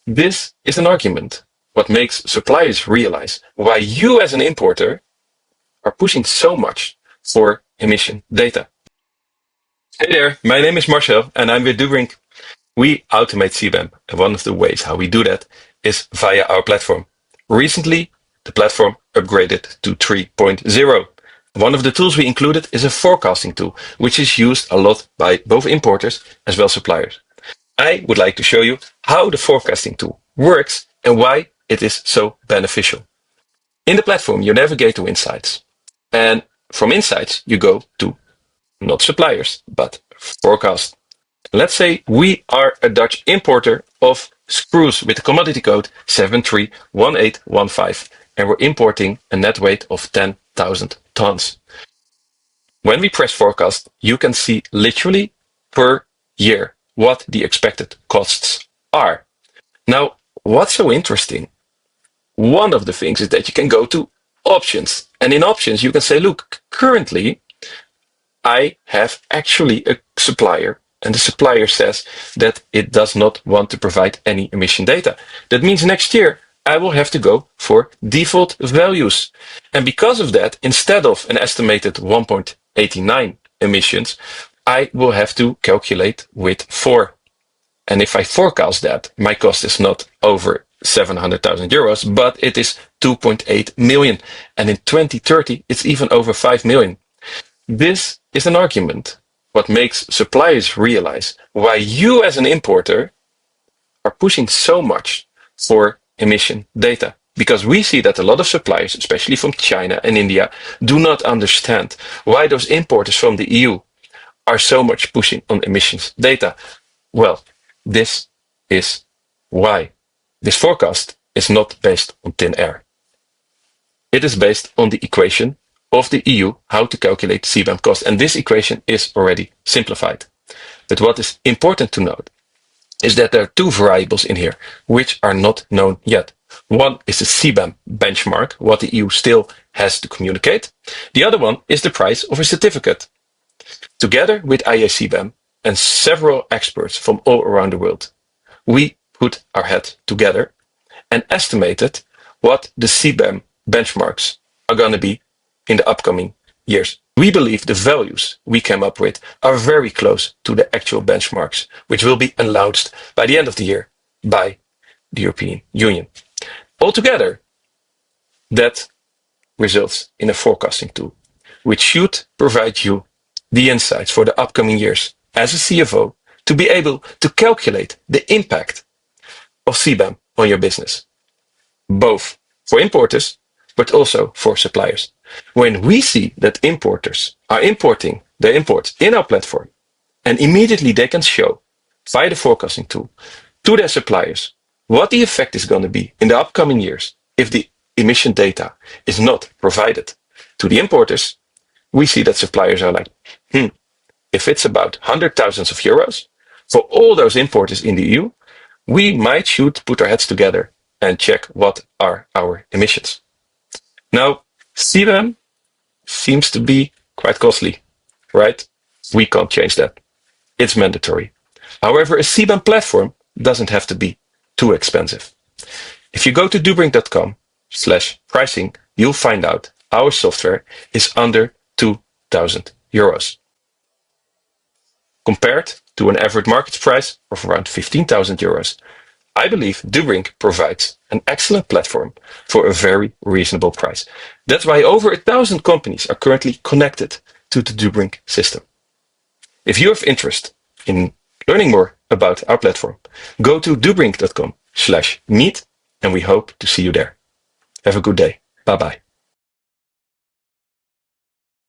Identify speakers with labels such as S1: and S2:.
S1: This is an argument what makes suppliers realize why you as an importer are pushing so much for emission data. Hey there, my name is Marcel and I'm with Dubrink. We automate CBAM, and one of the ways how we do that is via our platform. Recently, the platform upgraded to 3.0. One of the tools we included is a forecasting tool, which is used a lot by both importers as well as suppliers. I would like to show you how the forecasting tool works and why it is so beneficial. In the platform, you navigate to Insights. And from Insights, you go to not suppliers, but forecast. Let's say we are a Dutch importer of screws with the commodity code 731815, and we're importing a net weight of 10,000 tons. When we press forecast, you can see literally per year what the expected costs are. Now, what's so interesting? One of the things is that you can go to options, and in options you can say, look, currently I have actually a supplier, and the supplier says that it does not want to provide any emission data. That means next year I will have to go for default values. And because of that, instead of an estimated 1.89 emissions, I will have to calculate with 4. And if I forecast that, my cost is not over 700,000 euros, but it is 2.8 million. And in 2030, it's even over 5 million. This is an argument what makes suppliers realize why you as an importer are pushing so much for emission data. Because we see that a lot of suppliers, especially from China and India, do not understand why those importers from the EU are so much pushing on emissions data. Well, this is why. This forecast is not based on thin air. It is based on the equation of the EU how to calculate CBAM cost, and this equation is already simplified. But what is important to note is that there are two variables in here which are not known yet. One is the CBAM benchmark, what the EU still has to communicate. The other one is the price of a certificate. Together with IACBAM and several experts from all around the world, we put our head together and estimated what the CBAM benchmarks are going to be in the upcoming years. We believe the values we came up with are very close to the actual benchmarks, which will be announced by the end of the year by the European Union. Altogether, that results in a forecasting tool, which should provide you the insights for the upcoming years as a CFO to be able to calculate the impact of CBAM on your business, both for importers, but also for suppliers. When we see that importers are importing their imports in our platform, and immediately they can show via the forecasting tool to their suppliers what the effect is going to be in the upcoming years if the emission data is not provided to the importers, we see that suppliers are like, if it's about hundred thousands of euros for all those importers in the EU, we might should put our heads together and check what are our emissions. Now, CBAM seems to be quite costly, right? We can't change that. It's mandatory. However, a CBAM platform doesn't have to be too expensive. If you go to dubrink.com/pricing, you'll find out our software is under 2,000 euros. Compared to an average market price of around 15,000 euros, I believe Dubrink provides an excellent platform for a very reasonable price. That's why over 1,000 companies are currently connected to the Dubrink system. If you have interest in learning more about our platform, go to dubrink.com/meet, and we hope to see you there. Have a good day. Bye-bye.